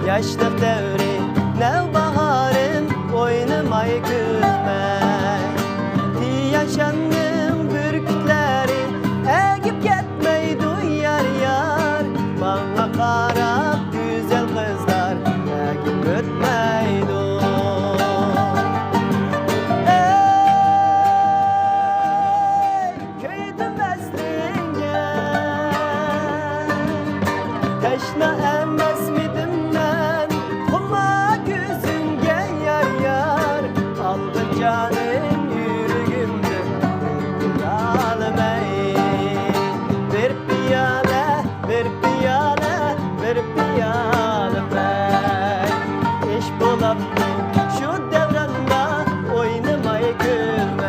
Yaşlık devri nevbaharın oynamayı kızmak Yaşandım bürkütleri egip gitmeydi yar yar Bana karab güzel kızlar egip ötmeydi Ey köydüm beslinge Teşna emmez midim canım yüreğimden ağlamayı Bir piyale, bir piyale, bir piyale ben İş bulup şu devranda oynamayı gülmek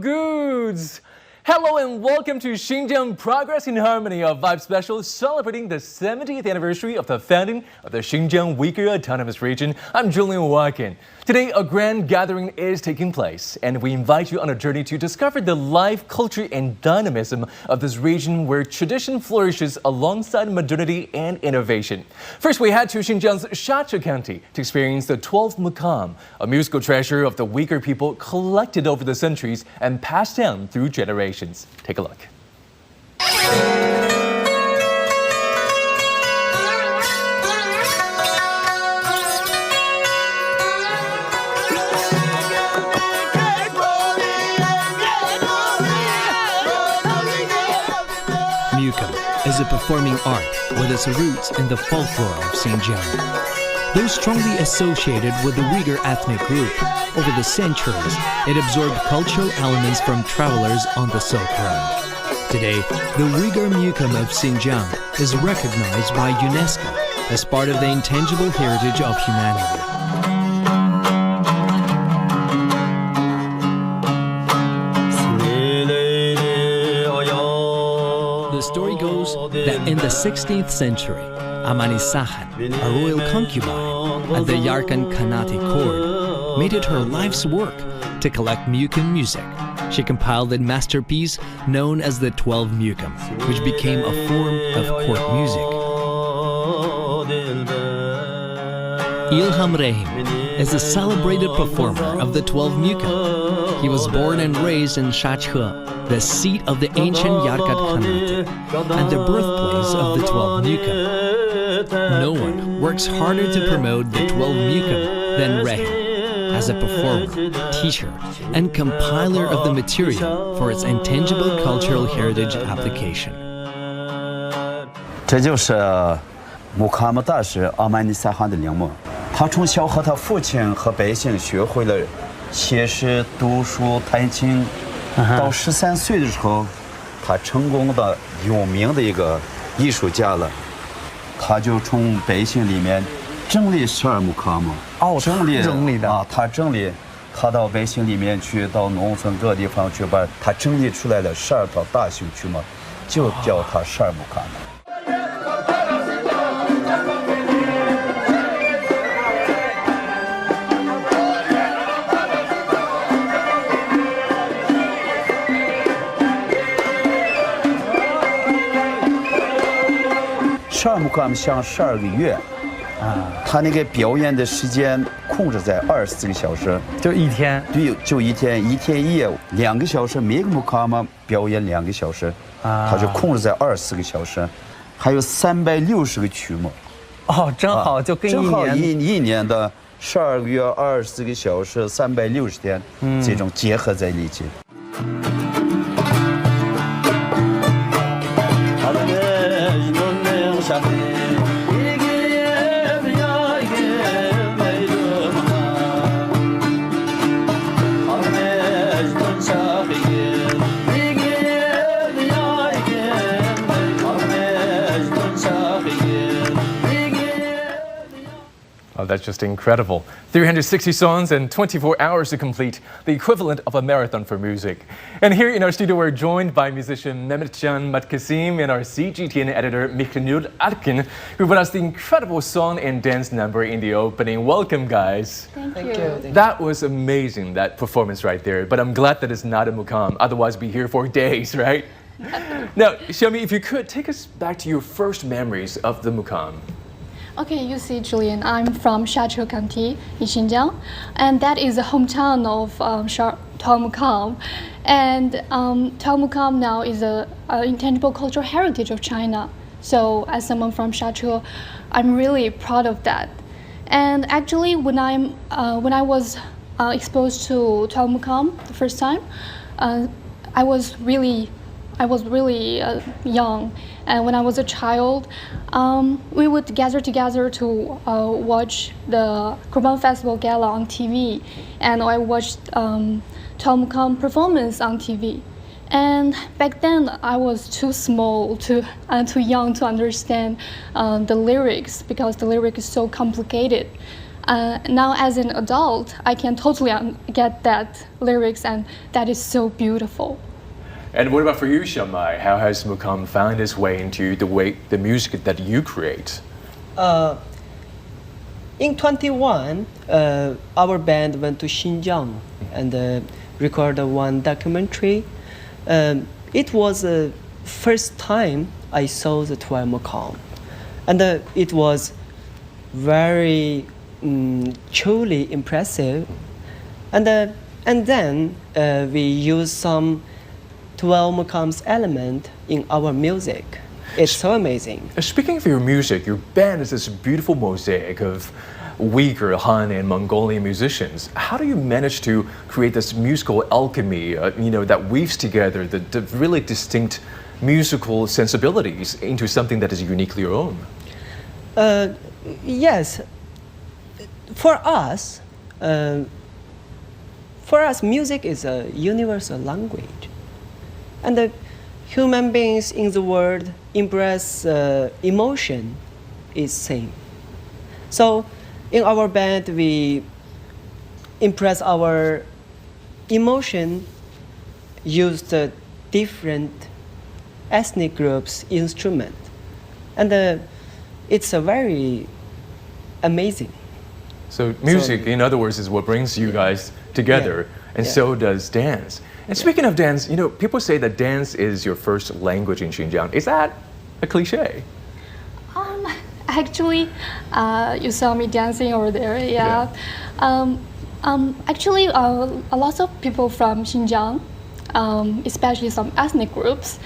Goods. Hello and welcome to Xinjiang Progress in Harmony, a Vibe special celebrating the 70th anniversary of the founding of the Xinjiang Uyghur Autonomous Region. I'm Julian Wakin. Today, a grand gathering is taking place, and we invite you on a journey to discover the life, culture, and dynamism of this region where tradition flourishes alongside modernity and innovation. First, we head to Xinjiang's Shacha County to experience the 12th Mukam, a musical treasure of the Uyghur people collected over the centuries and passed down through generations. Take a look. Is a performing art with its roots in the folklore of Xinjiang. Though strongly associated with the Uyghur ethnic group, over the centuries, it absorbed cultural elements from travelers on the Silk Road. Today, the Uyghur Mukam of Xinjiang is recognized by UNESCO as part of the intangible heritage of humanity. The story goes that in the 16th century, Amanisahan, a royal concubine at the Yarkand Khanate court, made it her life's work to collect Mukam music. She compiled a masterpiece known as the 12 Mukam, which became a form of court music. Ilham Rahim is a celebrated performer of the 12 Mukam. He was born and raised in Shachhe, the seat of the ancient Yarkand Khanate, and the birthplace of the 12 Mukam. No one works harder to promote the 12 Mukam than Rahim, as a performer, teacher, and compiler of the material for its intangible cultural heritage application. 这就是木卡木大师阿曼尼萨汗的陵墓。他从小和他父亲和百姓学会了写诗、读书、弹琴。到13岁的时候，他成功的有名的一个艺术家了。他就从百姓里面整理12木卡嘛。哦，整理的啊，他整理，他到百姓里面去，到农村各地方去，把他整理出来的12套大型曲嘛，就叫他12木卡嘛。12木卡像12个月，他那个表演的时间控制在24个小时，就一天。对，就一天一夜2个小时，每个木卡嘛表演2个小时，他就控制在24个小时，还有360个曲目。哦，正好就跟一年的12个月24个小时360天，这种结合在一起。Oh, that's just incredible. 360 songs and 24 hours to complete, the equivalent of a marathon for music. And here in our studio, we're joined by musician Mehmetcan Matkasim and our CGTN editor Mikhail Atkin, who brought us the incredible song and dance number in the opening. Welcome, guys. Thank you. That was amazing, that performance right there. But I'm glad that it's not a mukam. Otherwise, we'd be here for days, right? Now, Xiaomi, if you could, take us back to your first memories of the mukam. Okay, you see, Julian, I'm from Shache County in Xinjiang, and that is the hometown of Tuamukam. And Tuamukam now is an intangible cultural heritage of China. So, as someone from Shache, I'm really proud of that. And actually, when I was exposed to Tuamukam the first time, I was really young, and when I was a child, we would gather together to watch the Kurban Festival Gala on TV, and I watched Tuamukam performance on TV. And back then, I was too small, too young to understand the lyrics, because the lyric is so complicated. Now, as an adult, I can totally get that lyrics, and that is so beautiful. And what about for you, Shamai? How has mukam found its way into the music that you create? In 21, our band went to Xinjiang and recorded one documentary. It was the first time I saw the Tuamukam, and it was very truly impressive. And then we used some Tuamukam's element in our music. It's so amazing. Speaking of your music, your band is this beautiful mosaic of Uyghur, Han, and Mongolian musicians. How do you manage to create this musical alchemy, that weaves together the really distinct musical sensibilities into something that is uniquely your own? Yes. For us, music is a universal language. And the human beings in the world embrace emotion is same. So in our band, we impress our emotion, use the different ethnic groups instrument. And it's a very amazing. So music, in other words, is what brings you guys together, and so does dance. And speaking of dance, people say that dance is your first language in Xinjiang. Is that a cliche? Actually, you saw me dancing over there, yeah. Actually, a lot of people from Xinjiang, especially some ethnic groups,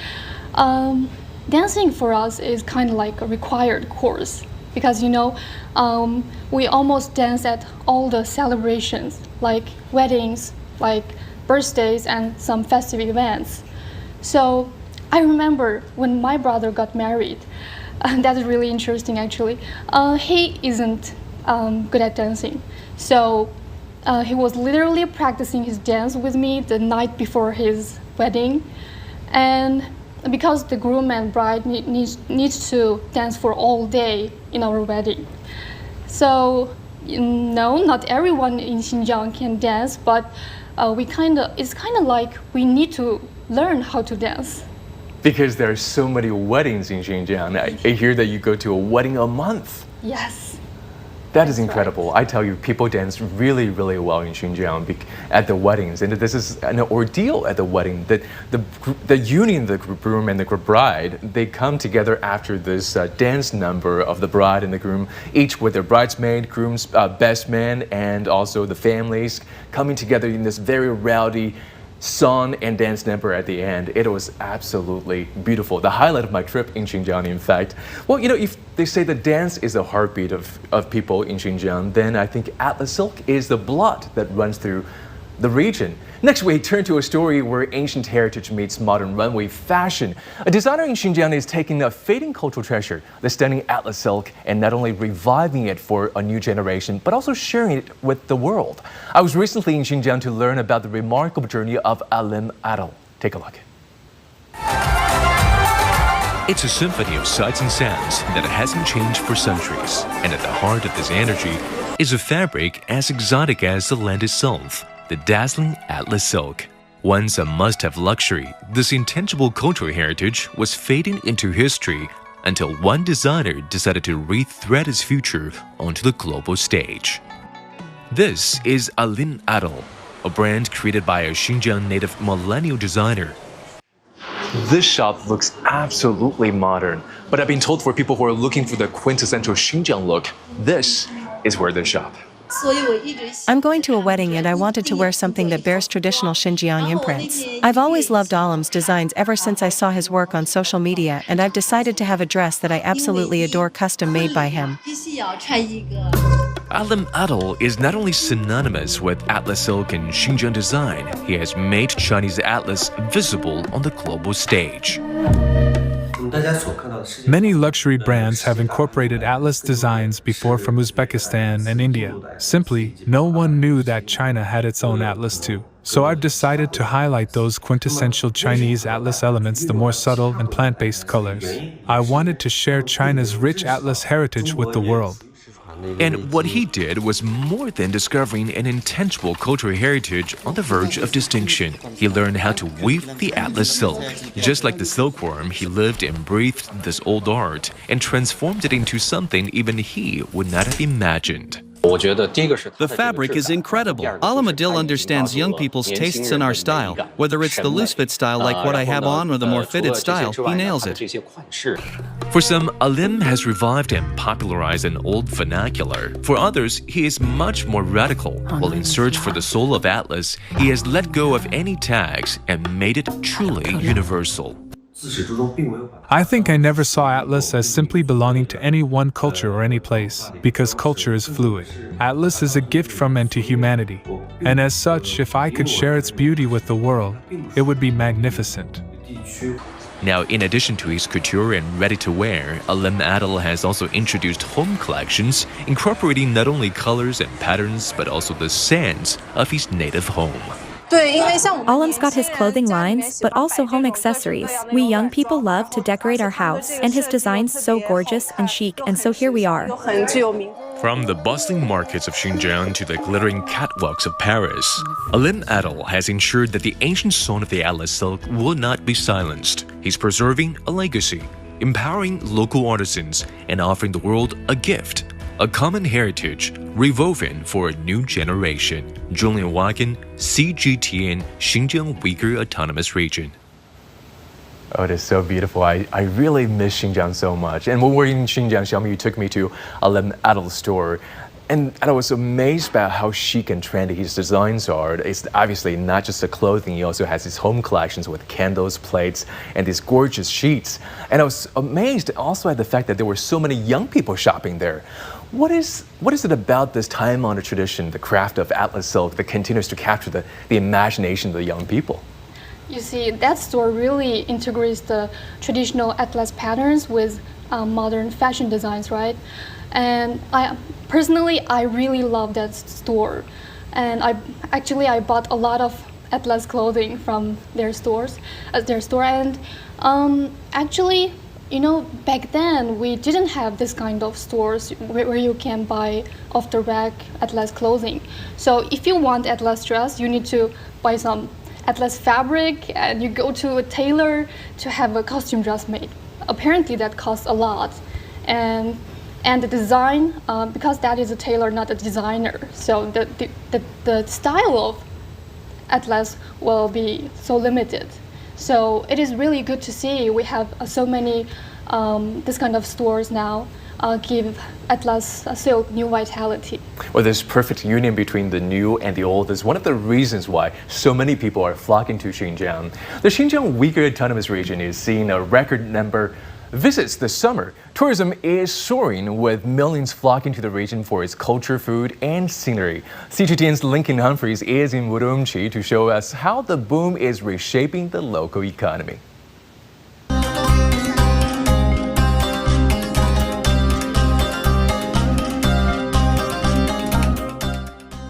dancing for us is kind of like a required course. Because, we almost dance at all the celebrations, like weddings, like birthdays, and some festive events. So I remember when my brother got married, and that is really interesting actually. He isn't good at dancing. So he was literally practicing his dance with me the night before his wedding. And because the groom and bride needs to dance for all day in our wedding. So no, not everyone in Xinjiang can dance, but it's kind of like we need to learn how to dance. Because there are so many weddings in Xinjiang. I hear that you go to a wedding a month. Yes. That is incredible. I tell you, people dance really, really well in Xinjiang at the weddings, and this is an ordeal at the wedding. The union, the groom and the bride, they come together after this dance number of the bride and the groom, each with their bridesmaid, groom's best man, and also the families coming together in this very rowdy song and dance number at the end. It was absolutely beautiful. The highlight of my trip in Xinjiang, in fact. Well, you know, if they say the dance is the heartbeat of people in Xinjiang, then I think Atlas silk is the blood that runs through the region. Next, we turn to a story where ancient heritage meets modern runway fashion. A designer in Xinjiang is taking a fading cultural treasure, the stunning Atlas silk, and not only reviving it for a new generation, but also sharing it with the world. I was recently in Xinjiang to learn about the remarkable journey of Alim Adel. Take a look. It's a symphony of sights and sounds that hasn't changed for centuries. And at the heart of this energy is a fabric as exotic as the land itself. The dazzling Atlas silk. Once a must-have luxury, this intangible cultural heritage was fading into history until one designer decided to re-thread its future onto the global stage. This is Alim Adel, a brand created by a Xinjiang native millennial designer. This shop looks absolutely modern, but I've been told for people who are looking for the quintessential Xinjiang look, this is where they shop. I'm going to a wedding and I wanted to wear something that bears traditional Xinjiang imprints. I've always loved Alim's designs ever since I saw his work on social media, and I've decided to have a dress that I absolutely adore, custom made by him. Alim Adel is not only synonymous with Atlas silk and Xinjiang design, he has made Chinese Atlas visible on the global stage. Many luxury brands have incorporated Atlas designs before from Uzbekistan and India. Simply, no one knew that China had its own Atlas too. So I've decided to highlight those quintessential Chinese Atlas elements, the more subtle and plant-based colors. I wanted to share China's rich Atlas heritage with the world. And what he did was more than discovering an intangible cultural heritage on the verge of distinction. He learned how to weave the Atlas silk. Just like the silkworm, he lived and breathed this old art and transformed it into something even he would not have imagined. The fabric is incredible. Alim Adel understands young people's tastes and our style. Whether it's the loose fit style like what I have on or the more fitted style, he nails it. For some, Alim has revived and popularized an old vernacular. For others, he is much more radical. While in search for the soul of Atlas, he has let go of any tags and made it truly universal. I think I never saw Atlas as simply belonging to any one culture or any place, because culture is fluid. Atlas is a gift from and to humanity, and as such, if I could share its beauty with the world, it would be magnificent. Now, in addition to his couture and ready-to-wear, Alim Adel has also introduced home collections, incorporating not only colors and patterns, but also the scents of his native home. Alim's got his clothing lines, but also home accessories. We young people love to decorate our house, and his design's so gorgeous and chic, and so here we are. From the bustling markets of Xinjiang to the glittering catwalks of Paris, Alim Adel has ensured that the ancient song of the Atlas silk will not be silenced. He's preserving a legacy, empowering local artisans, and offering the world a gift, a common heritage rewoven for a new generation. Julian Wagen, CGTN, Xinjiang Uyghur Autonomous Region. Oh, it is so beautiful. I really miss Xinjiang so much. And when we were in Xinjiang, Xiaomi, you took me to Alim Adel's store. And I was amazed about how chic and trendy his designs are. It's obviously not just the clothing, he also has his home collections with candles, plates, and these gorgeous sheets. And I was amazed also at the fact that there were so many young people shopping there. What is it about this time-honored tradition, the craft of Atlas silk, that continues to capture the imagination of the young people? You see, that store really integrates the traditional Atlas patterns with modern fashion designs, right? And I really love that store. And I bought a lot of Atlas clothing from their store. And Actually, back then we didn't have this kind of stores where you can buy off the rack Atlas clothing. So if you want Atlas dress, you need to buy some Atlas fabric and you go to a tailor to have a costume dress made. Apparently that costs a lot. And the design, because that is a tailor, not a designer, so the style of Atlas will be so limited. So it is really good to see we have so many this kind of stores now give Atlas silk new vitality. Well, this perfect union between the new and the old is one of the reasons why so many people are flocking to Xinjiang. The Xinjiang Uyghur Autonomous Region is seeing a record number visits this summer. Tourism is soaring, with millions flocking to the region for its culture, food, and scenery. CGTN's Lincoln Humphreys is in Urumqi to show us how the boom is reshaping the local economy.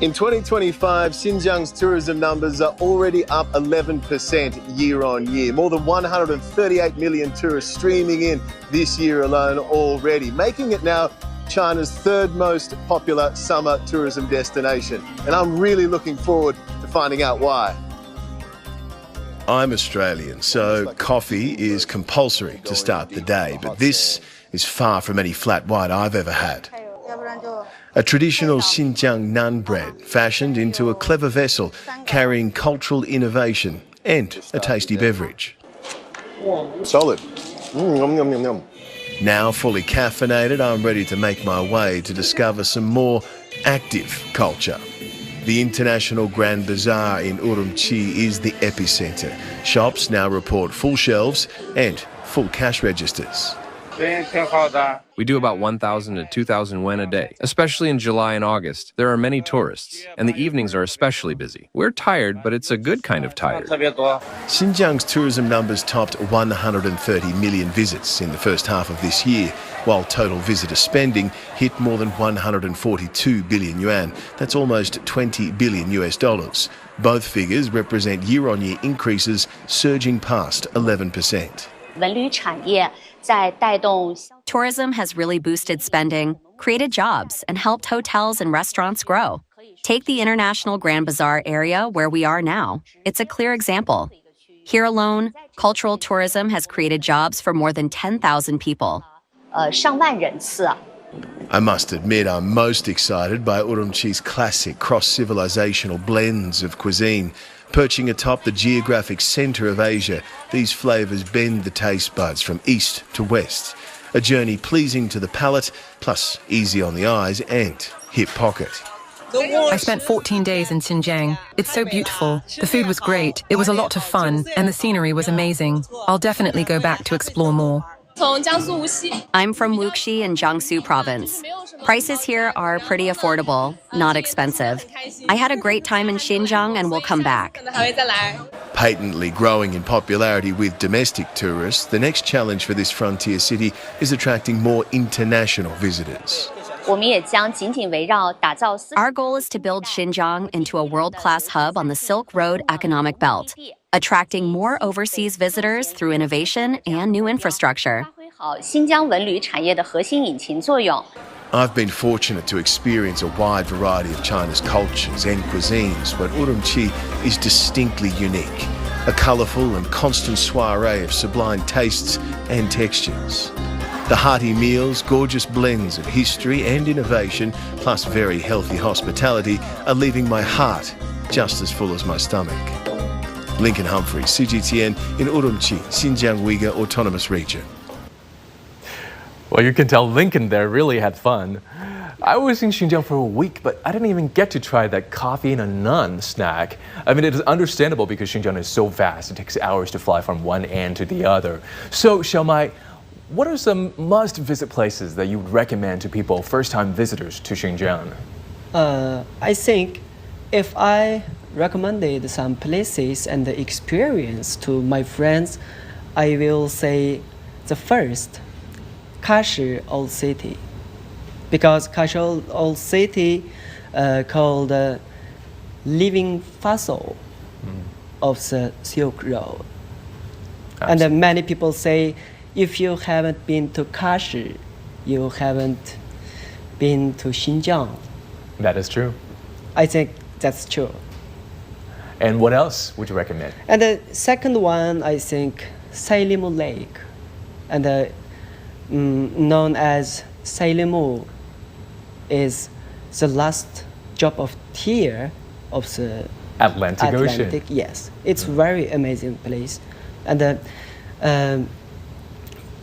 In 2025, Xinjiang's tourism numbers are already up 11% year on year. More than 138 million tourists streaming in this year alone already, making it now China's third most popular summer tourism destination. And I'm really looking forward to finding out why. I'm Australian, so coffee is compulsory to start the day, but this is far from any flat white I've ever had. A traditional Xinjiang naan bread fashioned into a clever vessel carrying cultural innovation and a tasty beverage. Solid. Yum, yum, yum, yum. Now fully caffeinated, I'm ready to make my way to discover some more active culture. The International Grand Bazaar in Urumqi is the epicentre. Shops now report full shelves and full cash registers. We do about 1,000 to 2,000 yuan a day, especially in July and August. There are many tourists, and the evenings are especially busy. We're tired, but it's a good kind of tired. Xinjiang's tourism numbers topped 130 million visits in the first half of this year, while total visitor spending hit more than 142 billion yuan. That's almost 20 billion US dollars. Both figures represent year-on-year increases surging past 11%. Tourism has really boosted spending, created jobs, and helped hotels and restaurants grow. Take the International Grand Bazaar area where we are now. It's a clear example. Here alone, cultural tourism has created jobs for more than 10,000 people. I must admit I'm most excited by Urumqi's classic cross-civilizational blends of cuisine. Perching atop the geographic centre of Asia, these flavours bend the taste buds from east to west. A journey pleasing to the palate, plus easy on the eyes and hip pocket. I spent 14 days in Xinjiang. It's so beautiful. The food was great, it was a lot of fun, and the scenery was amazing. I'll definitely go back to explore more. I'm from Wuxi in Jiangsu province. Prices here are pretty affordable, not expensive. I had a great time in Xinjiang and will come back. Patently growing in popularity with domestic tourists, the next challenge for this frontier city is attracting more international visitors. Our goal is to build Xinjiang into a world-class hub on the Silk Road economic belt, attracting more overseas visitors through innovation and new infrastructure. I've been fortunate to experience a wide variety of China's cultures and cuisines, but Urumqi is distinctly unique. A colourful and constant soiree of sublime tastes and textures. The hearty meals, gorgeous blends of history and innovation, plus very healthy hospitality, are leaving my heart just as full as my stomach. Lincoln Humphreys, CGTN in Urumqi, Xinjiang Uyghur Autonomous Region. Well, you can tell Lincoln there really had fun. I was in Xinjiang for a week, but I didn't even get to try that coffee and a naan snack. I mean, it is understandable because Xinjiang is so vast. It takes hours to fly from one end to the other. So, Xiaomai, what are some must-visit places that you would recommend to people, first-time visitors to Xinjiang? I think if I recommended some places and the experience to my friends, I will say the first, Kashi Old City, because Kashi Old City called living fossil of the Silk Road. And many people say, if you haven't been to Kashi, you haven't been to Xinjiang. That is true. I think that's true. And what else would you recommend? And the second one, I think, Sailimu Lake, and known as Sailimu, is the last drop of tear of the Atlantic Ocean. Yes, it's very amazing place, and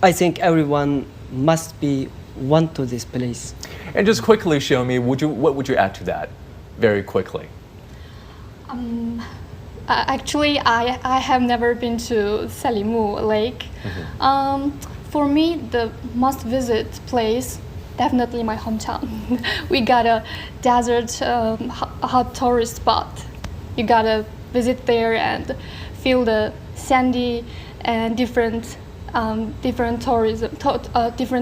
I think everyone must be want to this place. And just quickly show me, what would you add to that, very quickly? Actually, I have never been to Sailimu Lake. For me, the must-visit place, definitely my hometown. We got a desert hot tourist spot. You gotta visit there and feel the sandy and different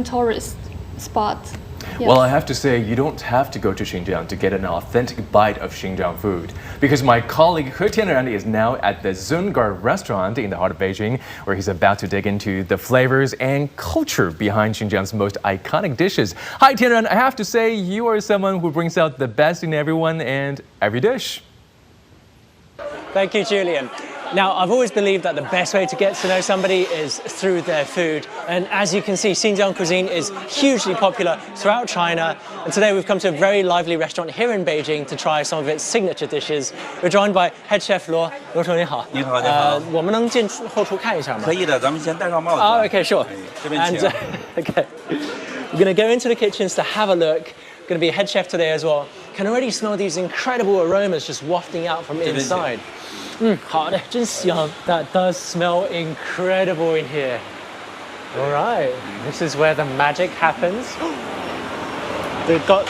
tourist spots. Yes. Well, I have to say, you don't have to go to Xinjiang to get an authentic bite of Xinjiang food, because my colleague He Tianran is now at the Zungar restaurant in the heart of Beijing, where he's about to dig into the flavors and culture behind Xinjiang's most iconic dishes. Hi Tianran, I have to say, you are someone who brings out the best in everyone and every dish. Thank you, Julian. Now, I've always believed that the best way to get to know somebody is through their food. And as you can see, Xinjiang cuisine is hugely popular throughout China. And today we've come to a very lively restaurant here in Beijing to try some of its signature dishes. We're joined by head chef Luo. Luo 你好。你好，你好。我们能进后厨看一下吗？可以的，咱们先戴上帽子。Oh, okay, sure. 这边请。Okay. We're going to go into the kitchens to have a look. Going to be a head chef today as well. Can already smell these incredible aromas just wafting out from inside. 好的，真香. That does smell incredible in here. All right, this is where the magic happens. They've got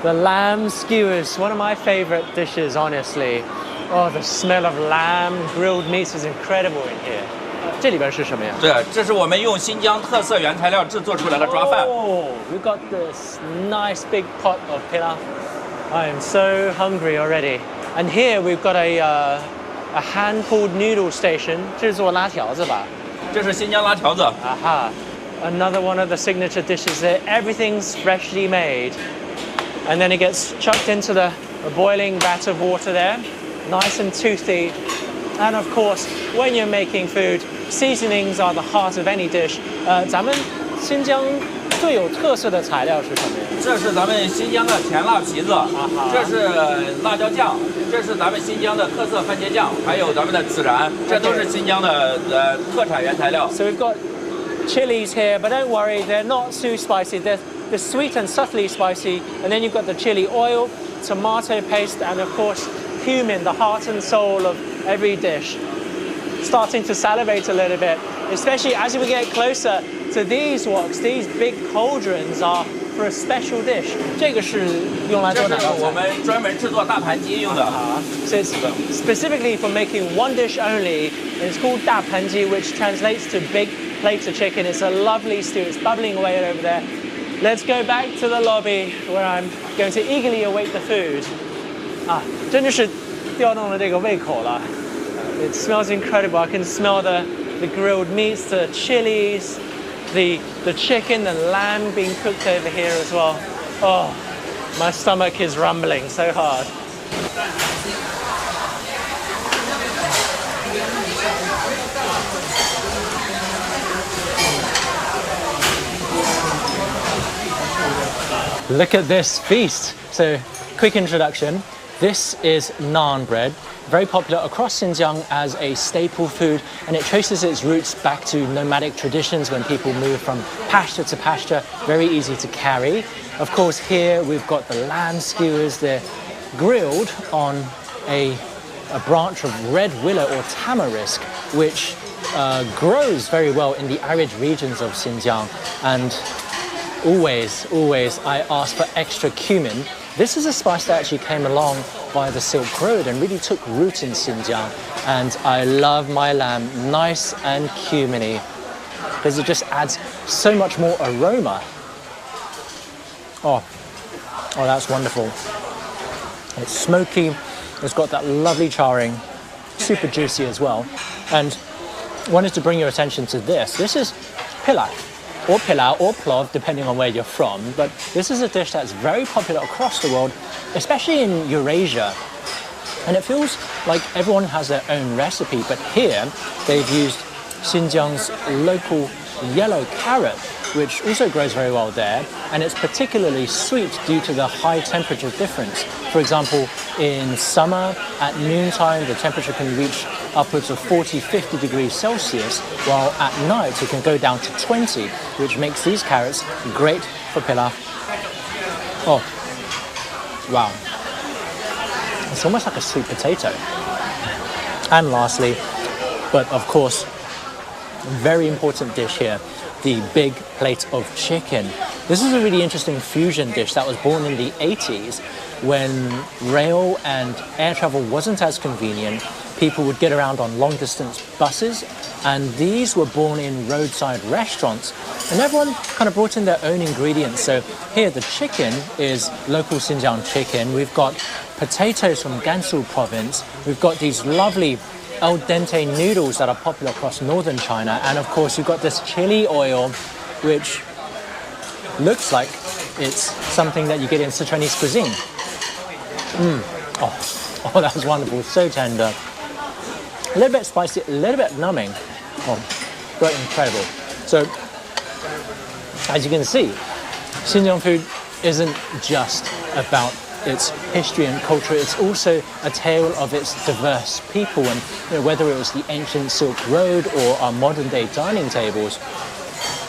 the lamb skewers, one of my favorite dishes, honestly. Oh, the smell of lamb grilled meats is incredible in here. 这里边是什么呀？这是我们用新疆特色原材料制作出来的抓饭。Oh, we've got this nice big pot of pilaf. I am so hungry already. And here we've got a hand-pulled noodle station. 这是做拉条子吧？这是新疆拉条子。Aha. Another one of the signature dishes there. Everything's freshly made. And then it gets chucked into the boiling vat of water there. Nice and toothy. And of course, when you're making food, seasonings are the heart of any dish. 咱们新疆最有特色的材料是什么呀？这是咱们新疆的甜辣皮子，这是辣椒酱，这是咱们新疆的特色番茄酱，还有咱们的孜然，这都是新疆的特产原材料。So we've got chilies here, but don't worry, they're not too spicy. They're sweet and subtly spicy. And then you've got the chili oil, tomato paste, and of course cumin, the heart and soul of every dish. Starting to salivate a little bit, especially as we get closer to these woks. These big cauldrons are for a special dish. 这个是用来做哪道菜？我们专门制作大盘鸡用的。So it's specifically for making one dish only. And it's called 大盘鸡, which translates to big plate of chicken. It's a lovely stew. It's bubbling away over there. Let's go back to the lobby where I'm going to eagerly await the food. 真的是调动了这个胃口了。It smells incredible. I can smell the grilled meats, the chilies, the chicken and lamb being cooked over here as well. Oh, my stomach is rumbling so hard. Look at this feast. So, quick introduction. This is naan bread, very popular across Xinjiang as a staple food, and it traces its roots back to nomadic traditions when people move from pasture to pasture, very easy to carry. Of course, here we've got the lamb skewers. They're grilled on a branch of red willow or tamarisk, which grows very well in the arid regions of Xinjiang. And always I ask for extra cumin. This is a spice that actually came along via the Silk Road and really took root in Xinjiang. And I love my lamb nice and cuminy because it just adds so much more aroma. Oh, that's wonderful. It's smoky, it's got that lovely charring, super juicy as well. And wanted to bring your attention to this. This is pilau, or plov, depending on where you're from. But this is a dish that's very popular across the world, especially in Eurasia. And it feels like everyone has their own recipe, but here they've used Xinjiang's local yellow carrot, which also grows very well there, and it's particularly sweet due to the high temperature difference. For example, in summer, at noontime, the temperature can reach upwards of 40-50 degrees Celsius, while at night it can go down to 20, which makes these carrots great for pilau. Oh, wow. It's almost like a sweet potato. And lastly, but of course, very important dish here, the big plate of chicken. This is a really interesting fusion dish that was born in the 80s when rail and air travel wasn't as convenient. People would get around on long distance buses, and these were born in roadside restaurants, and everyone kind of brought in their own ingredients. So here the chicken is local Xinjiang chicken. We've got potatoes from Gansu province. We've got these lovely al dente noodles that are popular across northern China, and of course you've got this chili oil, which looks like it's something that you get in Sichuanese cuisine. Oh, that was wonderful, so tender. A little bit spicy, a little bit numbing. Oh, but incredible. So, as you can see, Xinjiang food isn't just about its history and culture, it's also a tale of its diverse people, and whether it was the ancient Silk Road or our modern day dining tables,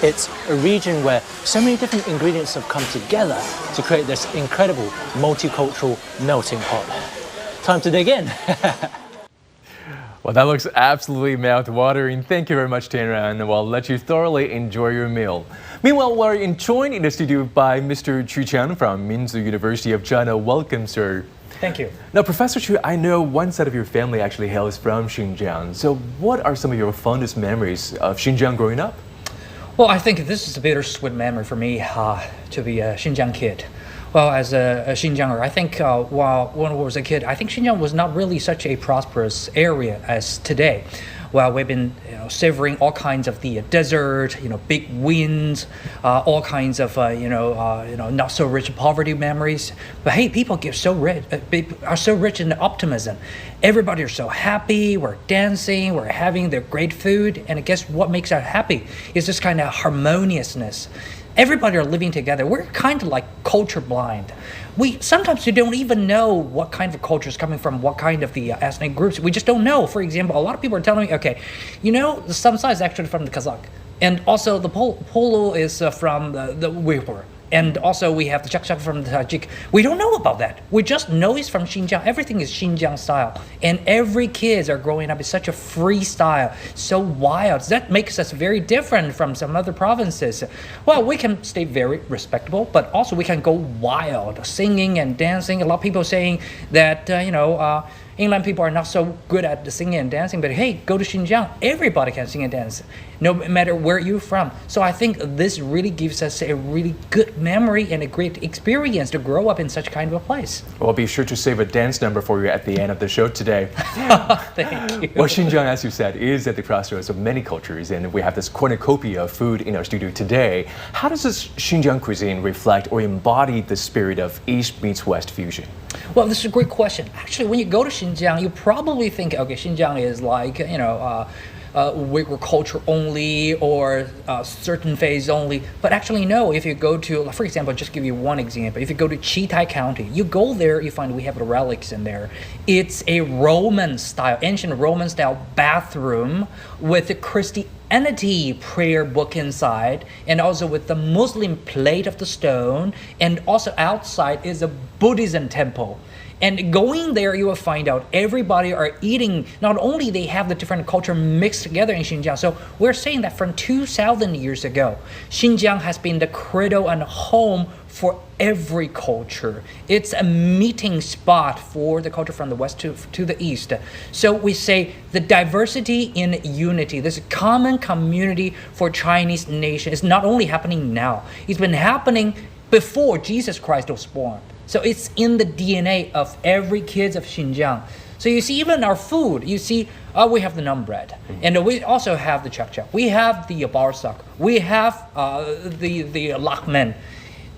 it's a region where so many different ingredients have come together to create this incredible multicultural melting pot. Time to dig in. Well, that looks absolutely mouth-watering. Thank you very much, Tanra, and we'll let you thoroughly enjoy your meal. Meanwhile, we're joined in the studio by Mr. Chu Qian from Minzu University of China. Welcome, sir. Thank you. Now, Professor Chu, I know one side of your family actually hails from Xinjiang. So what are some of your fondest memories of Xinjiang growing up? Well, I think this is a bittersweet memory for me to be a Xinjiang kid. Well, as a Xinjianger, I think when I was a kid, I think Xinjiang was not really such a prosperous area as today. Well, we've been savoring all kinds of the desert, big winds, all kinds of not so rich poverty memories. But hey, people are so rich in optimism. Everybody is so happy. We're dancing. We're having their great food. And I guess what makes us happy is this kind of harmoniousness. Everybody are living together. We're kind of like culture blind. Sometimes we don't even know what kind of culture is coming from what kind of the ethnic groups. We just don't know. For example, a lot of people are telling me, okay, the samsa is actually from the Kazakh, and also the polo is from the Uyghur. And also we have the chak-chak from the Tajik. We don't know about that. We just know it's from Xinjiang. Everything is Xinjiang style. And every kids are growing up in such a free style, so wild. That makes us very different from some other provinces. Well, we can stay very respectable, but also we can go wild, singing and dancing. A lot of people saying that, England people are not so good at the singing and dancing, but hey, go to Xinjiang. Everybody can sing and dance, no matter where you're from. So I think this really gives us a really good memory and a great experience to grow up in such kind of a place. Well, be sure to save a dance number for you at the end of the show today. Thank you. Well, Xinjiang, as you said, is at the crossroads of many cultures, and we have this cornucopia of food in our studio today. How does this Xinjiang cuisine reflect or embody the spirit of East meets West fusion? Well, this is a great question. Actually, when you go to Xinjiang, you probably think, okay, Xinjiang is like, Uyghur culture only or certain phase only. But actually, no. If you go to, for example, just give you one example. If you go to Chitai County, you go there, you find we have relics in there. It's a Roman style, ancient Roman style bathroom with a Christianity prayer book inside, and also with the Muslim plate of the stone, and also outside is a Buddhism temple. And going there, you will find out everybody are eating, not only they have the different culture mixed together in Xinjiang. So we're saying that from 2,000 years ago, Xinjiang has been the cradle and home for every culture. It's a meeting spot for the culture from the west to the east. So we say the diversity in unity, this common community for Chinese nation is not only happening now, it's been happening before Jesus Christ was born. So it's in the DNA of every kid of Xinjiang. So you see, even our food, you see, we have the naan bread, and we also have the chak chak. We have the barsak. We have the lakmen.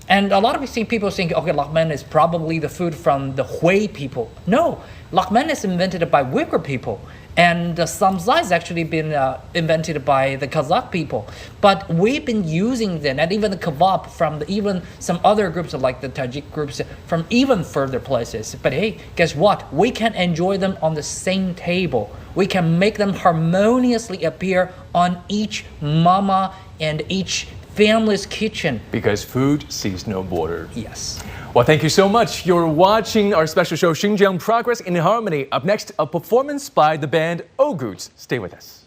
And a lot of people think, okay, lakmen is probably the food from the Hui people. No, lakmen is invented by Uyghur people. And samsa has actually been invented by the Kazakh people. But we've been using them, and even the kebab from even some other groups like the Tajik groups from even further places. But hey, guess what? We can enjoy them on the same table. We can make them harmoniously appear on each mama and each family's kitchen. Because food sees no border. Yes. Well, thank you so much. You're watching our special show, Xinjiang Progress in Harmony. Up next, a performance by the band Ogoots. Stay with us.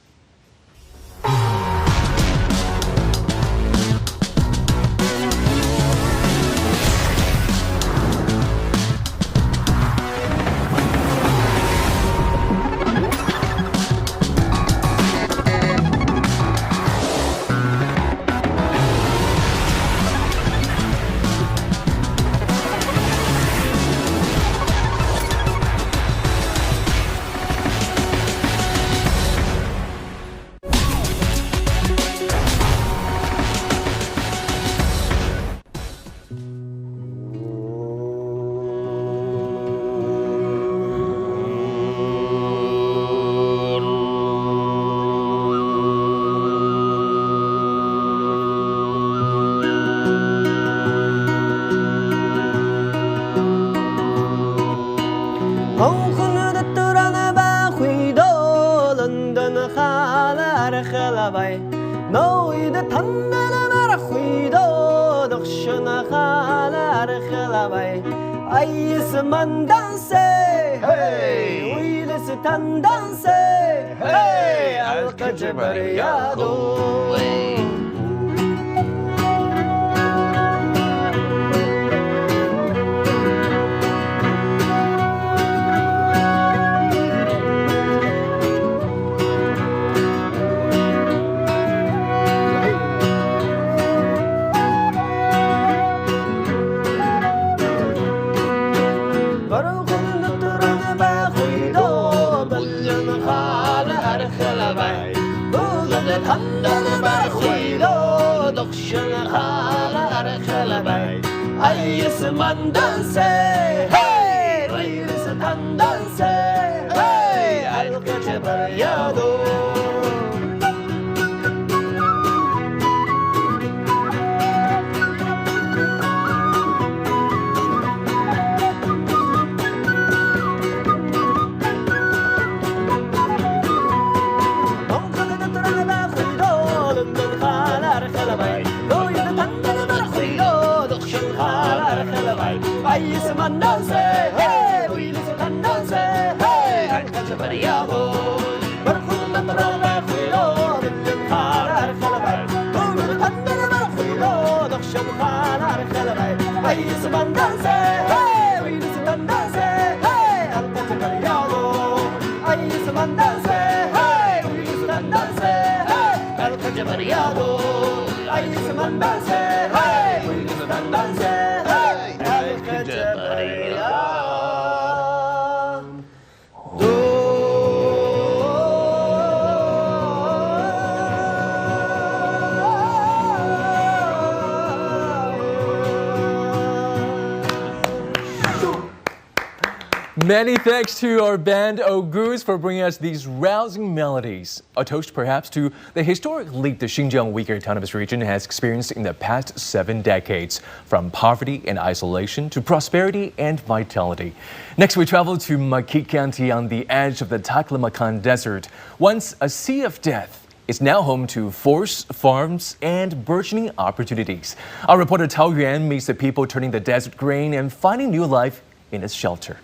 'Many thanks to our band Ogoots for bringing us these rousing melodies. A toast perhaps to the historic leap the Xinjiang Uyghur Autonomous Region has experienced in the past 7 decades, from poverty and isolation to prosperity and vitality. Next, we travel to Makit County on the edge of the Taklamakan Desert. Once a sea of death, it's now home to forests, farms, and burgeoning opportunities. Our reporter Tao Yuan meets the people turning the desert green and finding new life in its shelter.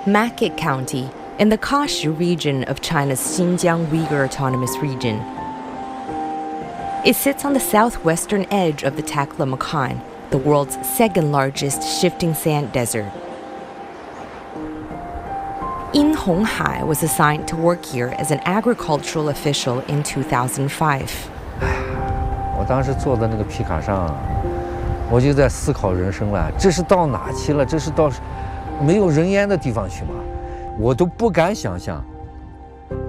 Makit County, in the Kashi region of China's Xinjiang Uyghur Autonomous Region. It sits on the southwestern edge of the Taklamakan, the world's second largest shifting sand desert. In Honghai was assigned to work here as an agricultural official in 2005. 我当时坐在那个皮卡上，我就在思考人生了，这是到哪去了？这是到没有人烟的地方去嘛，我都不敢想象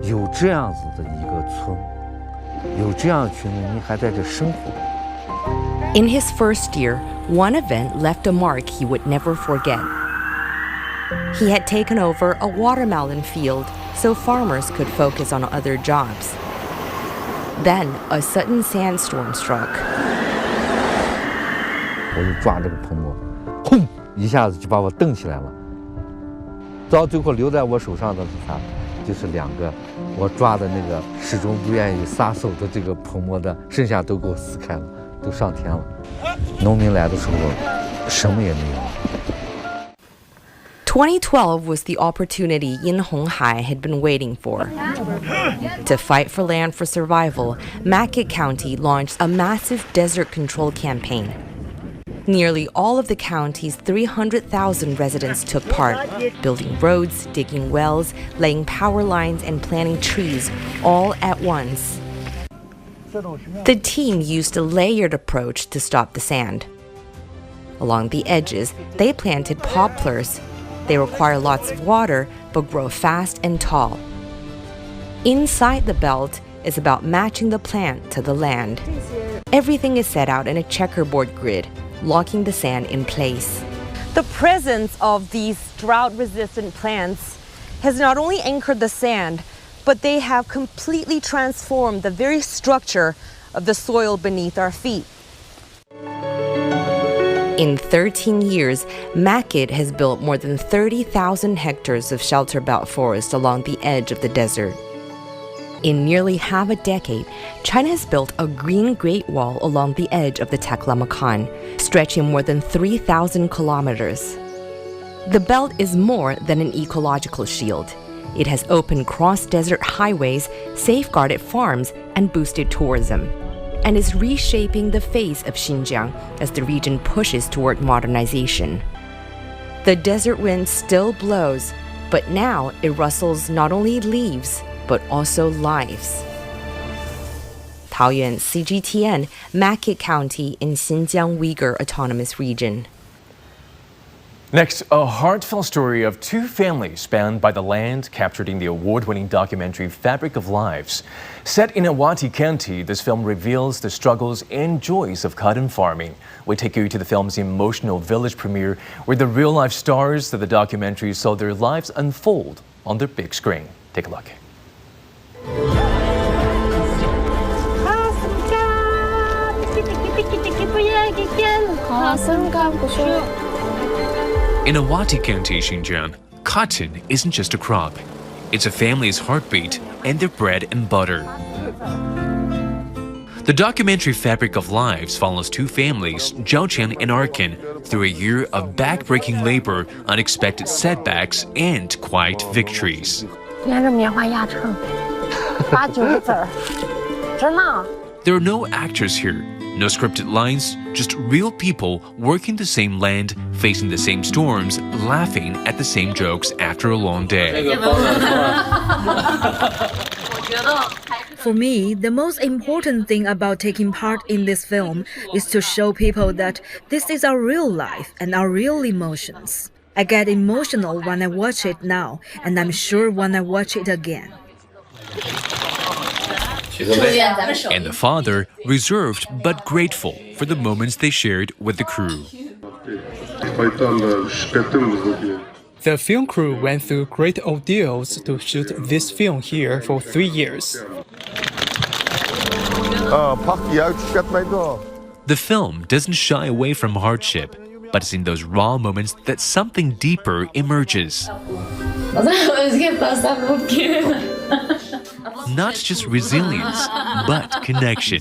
有这样子的一个村，有这样群人还在这生活。In his first year, one event left a mark he would never forget. He had taken over a watermelon field so farmers could focus on other jobs. Then a sudden sandstorm struck. 我就抓这个泡沫，轰，一下子就把我蹬起来了。到最后留在我手上的是啥？就是2个我抓的那个始终不愿意撒手的这个泡沫的，剩下都给我撕开了，都上天了。农民来的时候，什么也没有。2012 was the opportunity Yin Honghai had been waiting for. To fight for land for survival, Mackett County launched a massive desert control campaign. Nearly all of the county's 300,000 residents took part, building roads, digging wells, laying power lines, and planting trees all at once. The team used a layered approach to stop the sand. Along the edges, they planted poplars. They require lots of water, but grow fast and tall. Inside the belt is about matching the plant to the land. Everything is set out in a checkerboard grid, locking the sand in place. The presence of these drought-resistant plants has not only anchored the sand, but they have completely transformed the very structure of the soil beneath our feet. In 13 years, Mackett has built more than 30,000 hectares of shelter belt forest along the edge of the desert. In nearly half a decade, China has built a green Great Wall along the edge of the Taklamakan, stretching more than 3,000 kilometers. The belt is more than an ecological shield. It has opened cross-desert highways, safeguarded farms, and boosted tourism, and is reshaping the face of Xinjiang as the region pushes toward modernization. The desert wind still blows, but now it rustles not only leaves, but also lives. Taoyuan, CGTN, Mackett County in Xinjiang Uyghur Autonomous Region. Next, a heartfelt story of 2 families bound by the land captured in the award-winning documentary Fabric of Lives. Set in Awati County, this film reveals the struggles and joys of cotton farming. We take you to the film's emotional village premiere, where the real-life stars of the documentary saw their lives unfold on their big screen. Take a look. In Awati County, Xinjiang, cotton isn't just a crop. It's a family's heartbeat and their bread and butter. The documentary Fabric of Lives follows 2 families, Zhaochen and Arkin, through a year of back-breaking labor, unexpected setbacks, and quiet victories. There are no actors here, no scripted lines, just real people working the same land, facing the same storms, laughing at the same jokes after a long day. For me, the most important thing about taking part in this film is to show people that this is our real life and our real emotions. I get emotional when I watch it now, and I'm sure when I watch it again. And the father, reserved but grateful for the moments they shared with the crew. The film crew went through great ordeals to shoot this film here for 3 years. The film doesn't shy away from hardship, but it's in those raw moments that something deeper emerges. Not just resilience, but connection.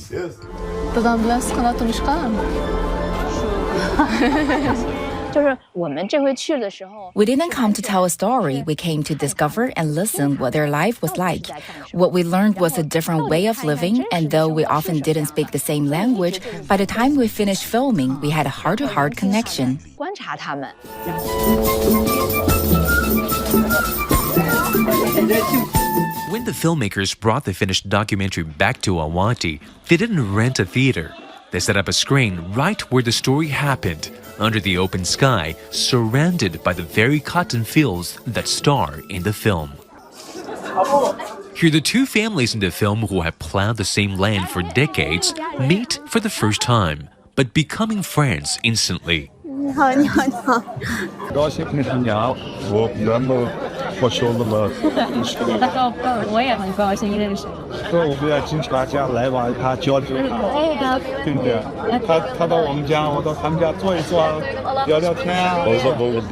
We didn't come to tell a story, we came to discover and listen what their life was like. What we learned was a different way of living, and though we often didn't speak the same language, by the time we finished filming, we had a heart-to-heart connection. When the filmmakers brought the finished documentary back to Awati, they didn't rent a theater. They set up a screen right where the story happened, under the open sky, surrounded by the very cotton fields that star in the film. Here, the two families in the film who have plowed the same land for decades meet for the first time, but becoming friends instantly. 你好，你好，你好。高兴跟你好，我原本我说了嘛。我也很高兴认识。说我们要经常家来往，他交流，对不对？他到我们家，我到他们家坐一坐，聊聊天啊，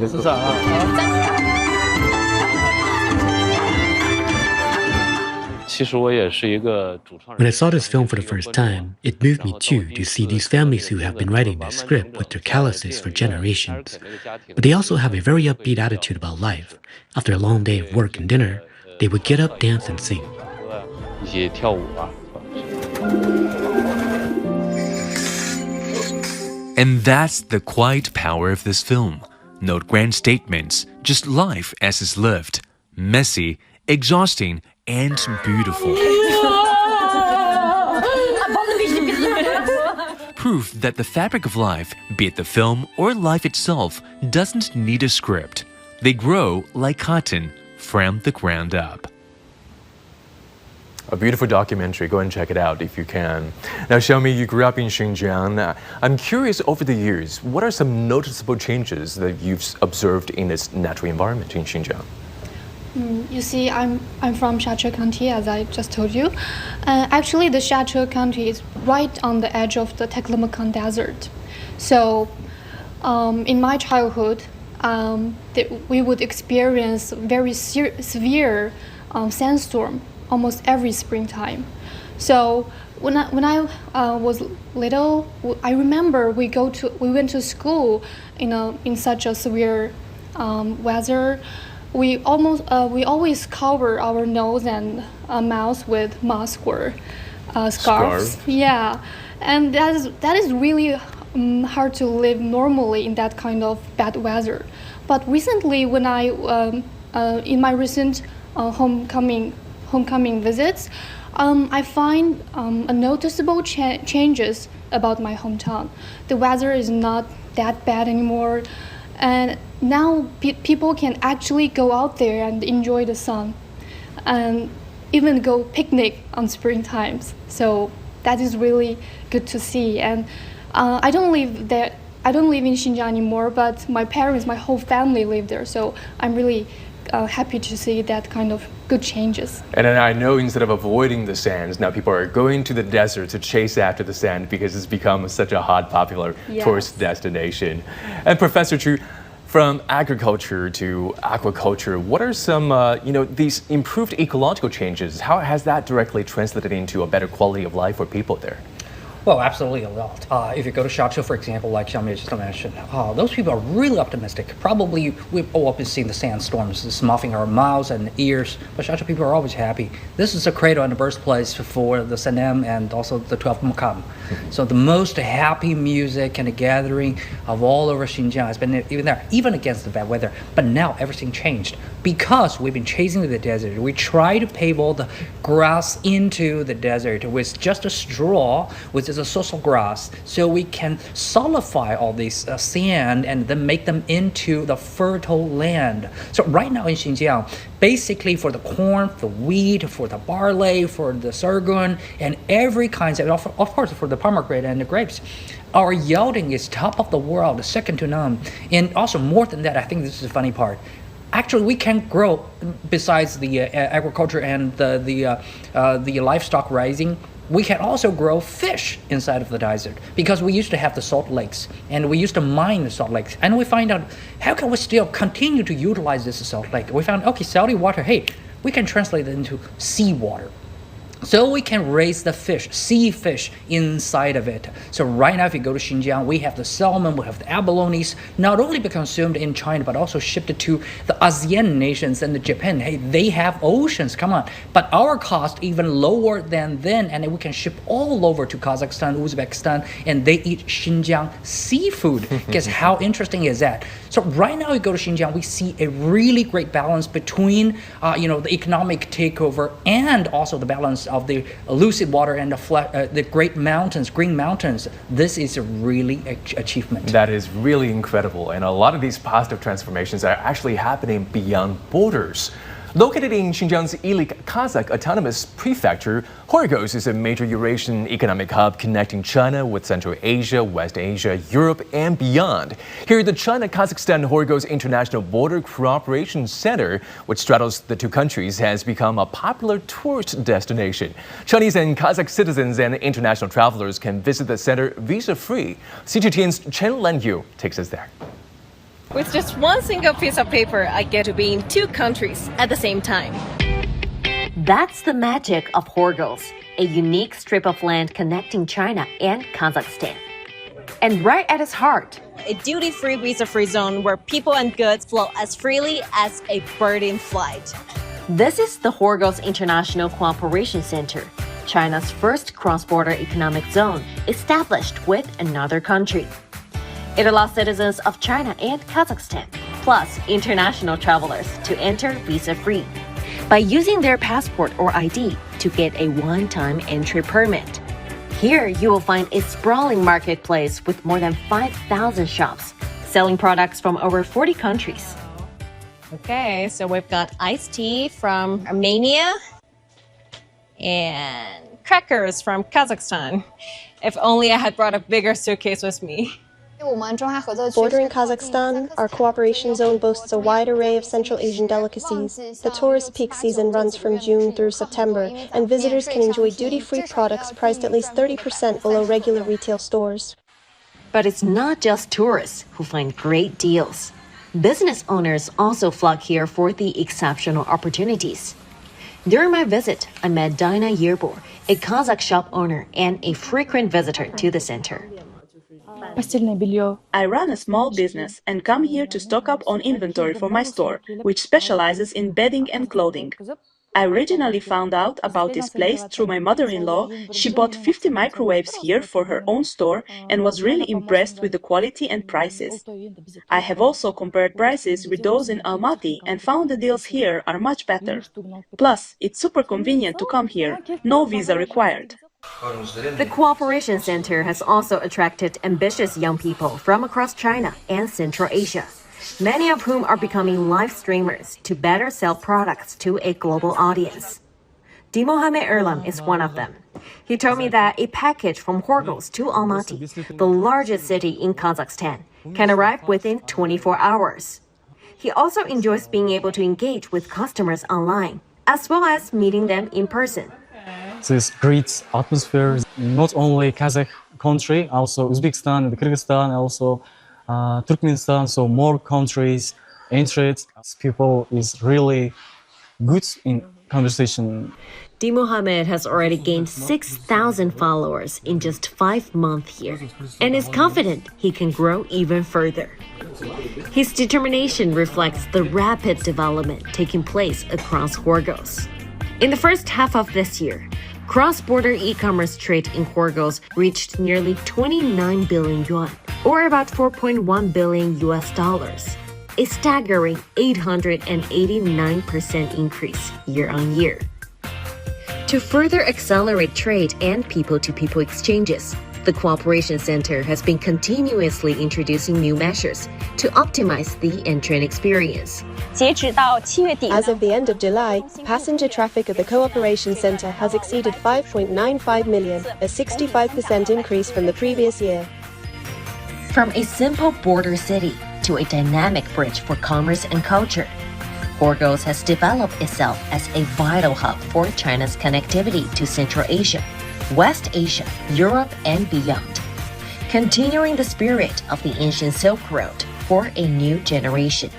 是啥啊？ When I saw this film for the first time, it moved me too to see these families who have been writing this script with their calluses for generations. But they also have a very upbeat attitude about life. After a long day of work and dinner, they would get up, dance, and sing. And that's the quiet power of this film. No grand statements, just life as is lived. Messy, exhausting, and beautiful. Proof that the fabric of life, be it the film or life itself, doesn't need a script. They grow like cotton from the ground up. A beautiful documentary. Go and check it out if you can. Now, Xiaomi, you grew up in Xinjiang. I'm curious, over the years, what are some noticeable changes that you've observed in its natural environment in Xinjiang? You see, I'm from Shache County, as I just told you. Actually, the Shache County is right on the edge of the Taklamakan Desert. So, in my childhood, we would experience very severe sandstorm almost every springtime. So, when I was little, I remember we went to school in such a severe weather. We always cover our nose and mouth with mask or scarves. Yeah, and that is really hard to live normally in that kind of bad weather. But recently, when I in my recent homecoming visits, I find a noticeable changes about my hometown. The weather is not that bad anymore. And now people can actually go out there and enjoy the sun and even go picnic on spring times. So that is really good to see. And I don't live there. I don't live in Xinjiang anymore, but my parents, my whole family live there. So I'm really happy to see that kind of good changes. And then I know instead of avoiding the sands, now people are going to the desert to chase after the sand because it's become such a hot, popular tourist destination. And Professor Chu, from agriculture to aquaculture, what are some, these improved ecological changes? How has that directly translated into a better quality of life for people there? Well, absolutely a lot. If you go to Shache, for example, like Xiaomi just mentioned, those people are really optimistic. Probably we've all been seeing the sandstorms, smuffing our mouths and ears, but Shache people are always happy. This is a cradle and a birthplace for the Sanem and also the 12 Makam. So the most happy music and the gathering of all over Xinjiang has been even there, even against the bad weather. But now everything changed because we've been chasing the desert. We try to pave all the grass into the desert with just a straw, which is a social grass, so we can solidify all this sand and then make them into the fertile land. So right now in Xinjiang, basically for the corn, the wheat, for the barley, for the sorghum, and every kind of course for the pomegranate and the grapes, our yielding is top of the world, second to none. And also more than that, I think this is the funny part. Actually, we can grow, besides the agriculture and the livestock raising, we can also grow fish inside of the desert because we used to have the salt lakes and we used to mine the salt lakes. And we find out, how can we still continue to utilize this salt lake? We found, okay, salty water, hey, we can translate it into seawater. So we can raise the fish, sea fish, inside of it. So right now, if you go to Xinjiang, we have the salmon, we have the abalones, not only be consumed in China, but also shipped to the ASEAN nations and the Japan. Hey, they have oceans, come on. But our cost even lower than then, and we can ship all over to Kazakhstan, Uzbekistan, and they eat Xinjiang seafood. Guess how interesting is that? So right now, you go to Xinjiang, we see a really great balance between, the economic takeover and also the balance of the lucid water and the great mountains, green mountains. This is a really achievement. That is really incredible, and a lot of these positive transformations are actually happening beyond borders. Located in Xinjiang's Ilik Kazakh Autonomous Prefecture, Horgos is a major Eurasian economic hub connecting China with Central Asia, West Asia, Europe, and beyond. Here, the China-Kazakhstan-Horgos International Border Cooperation Center, which straddles the two countries, has become a popular tourist destination. Chinese and Kazakh citizens and international travelers can visit the center visa-free. CGTN's Chen Lenyu takes us there. With just one single piece of paper, I get to be in two countries at the same time. That's the magic of Horgos, a unique strip of land connecting China and Kazakhstan. And right at its heart, a duty-free, visa-free zone where people and goods flow as freely as a bird in flight. This is the Horgos International Cooperation Center, China's first cross-border economic zone established with another country. It allows citizens of China and Kazakhstan, plus international travelers, to enter visa-free by using their passport or ID to get a one-time entry permit. Here, you will find a sprawling marketplace with more than 5,000 shops, selling products from over 40 countries. Okay, so we've got iced tea from Armenia and crackers from Kazakhstan. If only I had brought a bigger suitcase with me. Bordering Kazakhstan, our cooperation zone boasts a wide array of Central Asian delicacies. The tourist peak season runs from June through September, and visitors can enjoy duty-free products priced at least 30% below regular retail stores. But it's not just tourists who find great deals. Business owners also flock here for the exceptional opportunities. During my visit, I met Dina Yerbor, a Kazakh shop owner and a frequent visitor to the center. I run a small business and come here to stock up on inventory for my store, which specializes in bedding and clothing. I originally found out about this place through my mother-in-law. She bought 50 microwaves here for her own store and was really impressed with the quality and prices. I have also compared prices with those in Almaty and found the deals here are much better. Plus, it's super convenient to come here, no visa required. The Cooperation Center has also attracted ambitious young people from across China and Central Asia, many of whom are becoming live streamers to better sell products to a global audience. Dimohamed Erlam is one of them. He told me that a package from Horgos to Almaty, the largest city in Kazakhstan, can arrive within 24 hours. He also enjoys being able to engage with customers online, as well as meeting them in person. This great atmosphere, not only Kazakh country, also Uzbekistan and Kyrgyzstan, also Turkmenistan, so more countries entered. People is really good in conversation. Dimohamed has already gained 6,000 followers in just 5 months here, and is confident he can grow even further. His determination reflects the rapid development taking place across Horgos. In the first half of this year, cross-border e-commerce trade in Horgos reached nearly 29 billion yuan, or about $4.1 billion, a staggering 889% increase year-on-year. To further accelerate trade and people-to-people exchanges, the Cooperation Center has been continuously introducing new measures to optimize the entrant experience. As of the end of July, passenger traffic at the Cooperation Center has exceeded 5.95 million, a 65% increase from the previous year. From a simple border city to a dynamic bridge for commerce and culture, Horgos has developed itself as a vital hub for China's connectivity to Central Asia, West Asia, Europe, and beyond, continuing the spirit of the ancient Silk Road for a new generation.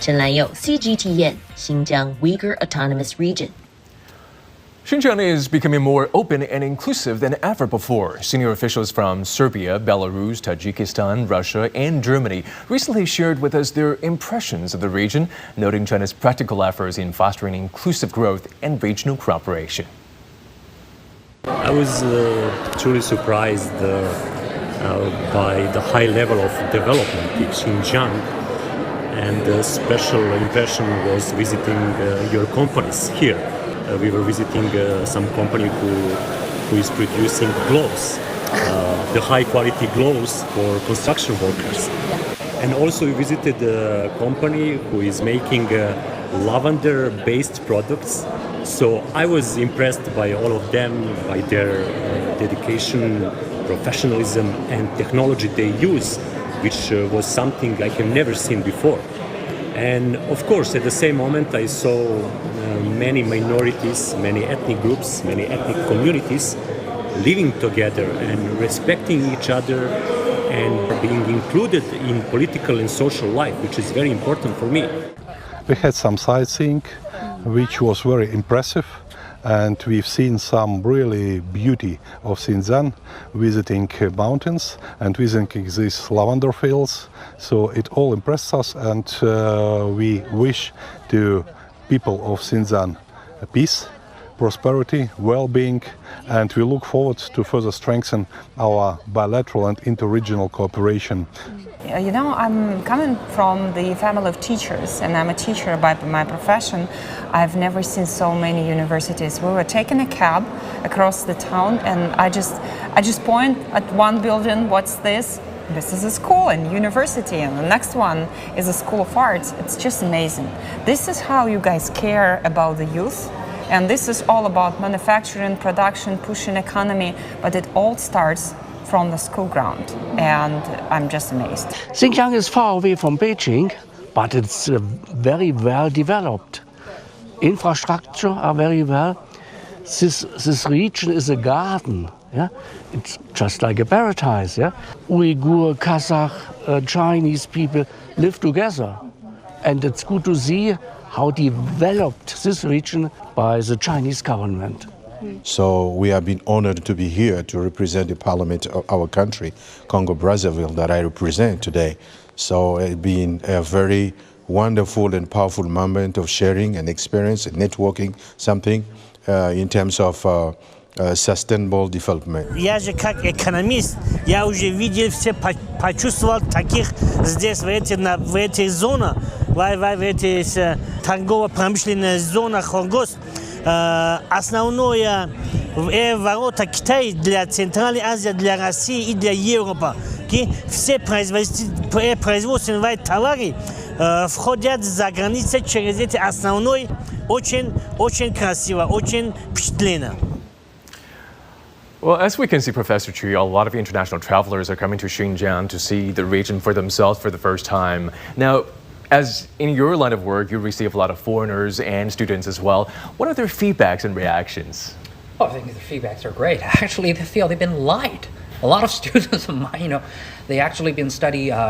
Chen Lanyu, CGTN, Xinjiang Uyghur Autonomous Region. Xinjiang is becoming more open and inclusive than ever before. Senior officials from Serbia, Belarus, Tajikistan, Russia, and Germany recently shared with us their impressions of the region, noting China's practical efforts in fostering inclusive growth and regional cooperation. I was truly surprised by the high level of development in Xinjiang, and a special impression was visiting your companies here. we were visiting some company who is producing gloves, the high quality gloves for construction workers. And also we visited a company who is making lavender-based products. So I was impressed by all of them, by their dedication, professionalism, and technology they use, which was something I have never seen before. And of course, at the same moment, I saw many minorities, many ethnic groups, many ethnic communities living together and respecting each other and being included in political and social life, which is very important for me. We had some sightseeing, which was very impressive, and we've seen some really beauty of Xinjiang, visiting mountains and visiting these lavender fields. So it all impressed us, and we wish to people of Xinjiang peace, prosperity, well-being, and we look forward to further strengthen our bilateral and inter-regional cooperation. You know, I'm coming from the family of teachers, and I'm a teacher by my profession. I've never seen so many universities. We were taking a cab across the town, and I just point at one building. What's this? This is a school and university, and the next one is a school of arts. It's just amazing. This is how you guys care about the youth. And this is all about manufacturing, production, pushing economy, but it all starts from the school ground, and I'm just amazed. Xinjiang is far away from Beijing, but it's very well developed. Infrastructure are very well. This region is a garden. Yeah, it's just like a paradise. Yeah, Uyghur, Kazakh, Chinese people live together, and it's good to see how developed this region by the Chinese government. So we have been honored to be here to represent the parliament of our country, Congo-Brazzaville, that I represent today. So it's been a very wonderful and powerful moment of sharing and experience and networking something in terms of sustainable development. Я же как экономист, я уже видел, все почувствовал таких здесь, в этих зонах, в этих торгово-промышленных зонах Хоргос. Основное ворота Китая для Центральной Азии, для России и для Европы. Все производственные товары входят за границей через эти основной, очень красиво, очень впечатленно. Well, as we can see, Professor Chu, a lot of international travelers are coming to Xinjiang to see the region for themselves for the first time. Now, as in your line of work, you receive a lot of foreigners and students as well. What are their feedbacks and reactions? Oh, I think the feedbacks are great. Actually, they feel they've been lied. A lot of students of mine, they actually been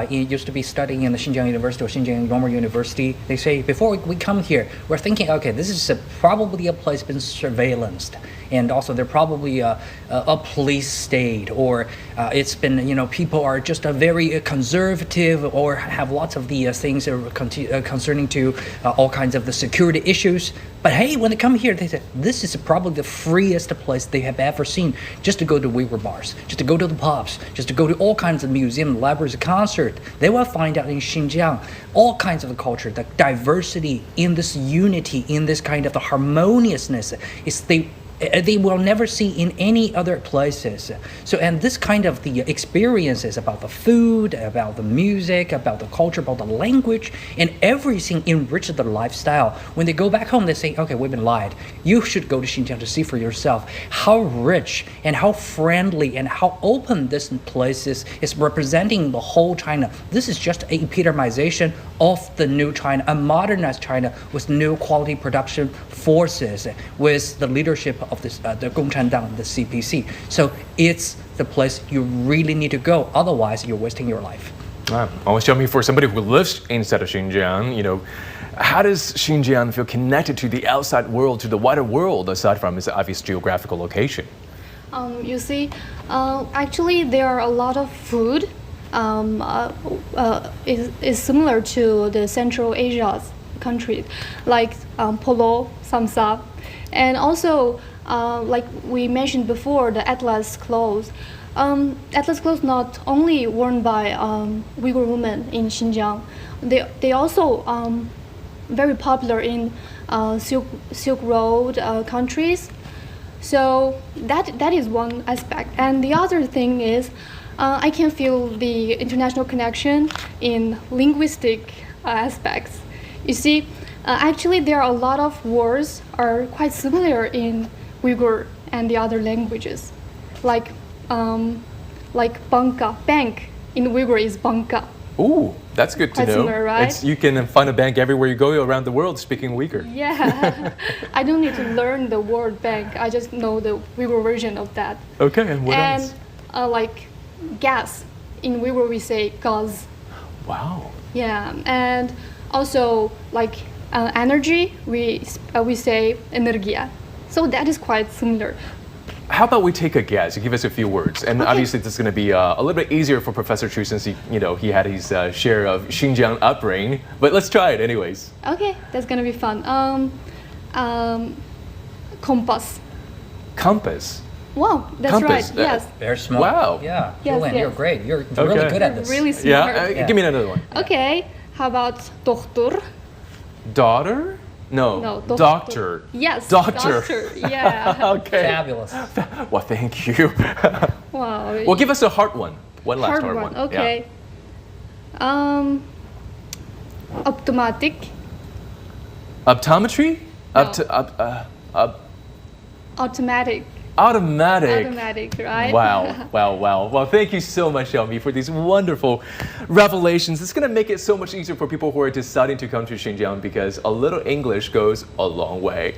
used to be studying in the Xinjiang University or Xinjiang Normal University. They say, before we come here, we're thinking, okay, this is probably a place been surveillanced. And also they're probably a police state, or it's been, people are just very conservative or have lots of the things concerning to all kinds of the security issues. But hey, when they come here, they say, this is probably the freest place they have ever seen, just to go to Uyghur bars, just to go to the pubs, just to go to all kinds of museums, libraries, concert. They will find out in Xinjiang all kinds of the culture, the diversity in this unity, in this kind of the harmoniousness. They will never see in any other places. So, and this kind of the experiences about the food, about the music, about the culture, about the language, and everything enriches their lifestyle. When they go back home, they say, okay, we've been lied. You should go to Xinjiang to see for yourself how rich and how friendly and how open this place is representing the whole China. This is just a epitomization of the new China, a modernized China with new quality production forces, with the leadership of this, the Gongchandang, the CPC. So it's the place you really need to go. Otherwise, you're wasting your life. Always tell me, for somebody who lives inside of Xinjiang, how does Xinjiang feel connected to the outside world, to the wider world, aside from its obvious geographical location? You see, actually, there are a lot of food is similar to the Central Asia countries, like polo, samsa, and also like we mentioned before, the Atlas clothes. Atlas clothes not only worn by Uyghur women in Xinjiang, they also very popular in Silk Road countries. So that is one aspect. And the other thing is I can feel the international connection in linguistic aspects. You see, actually there are a lot of words are quite similar in Uyghur and the other languages. Like banka, bank in Uyghur is banka. Ooh, that's good to Quite know. similar, right? You can find a bank everywhere you go around the world speaking Uyghur. Yeah, I don't need to learn the word bank. I just know the Uyghur version of that. Okay, and what else? And like gas, in Uyghur we say gaz. Wow. Yeah, and also like energy, we say energia. So that is quite similar. How about we take a guess? You give us a few words, and obviously this is going to be a little bit easier for Professor Chu since he had his share of Xinjiang upbringing. But let's try it anyways. Okay, that's gonna be fun. Compass. Compass. Wow, that's Compass. right. Yes. Very smart. Wow. Yeah, Yes, Julian, yes. you're great. You're really good at this. Really smart. Yeah, give me another one. Okay, how about doktor? Daughter? No, doctor. Yes, Doctor. Yeah. Okay. Fabulous. Well, thank you. Wow. Well, give us a hard one. One last hard one. Okay. Yeah. Optomatic. Optometry? No. Automatic. Automatic. Automatic, right? Wow, wow, wow. Well, thank you so much, Xiaomi, for these wonderful revelations. It's going to make it so much easier for people who are deciding to come to Xinjiang because a little English goes a long way.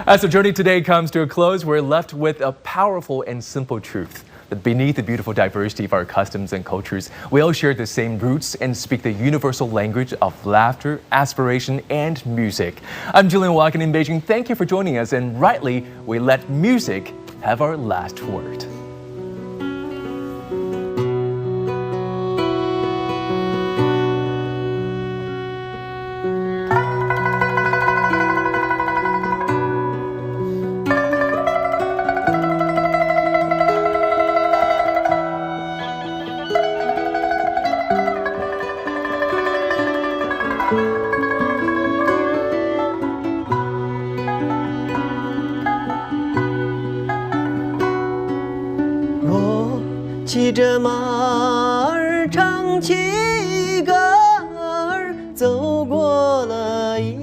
As the journey today comes to a close, we're left with a powerful and simple truth. That beneath the beautiful diversity of our customs and cultures, we all share the same roots and speak the universal language of laughter, aspiration, and music. I'm Julian Walken in Beijing. Thank you for joining us, and rightly, we let music have our last word.我骑着马儿唱起歌儿，走过了一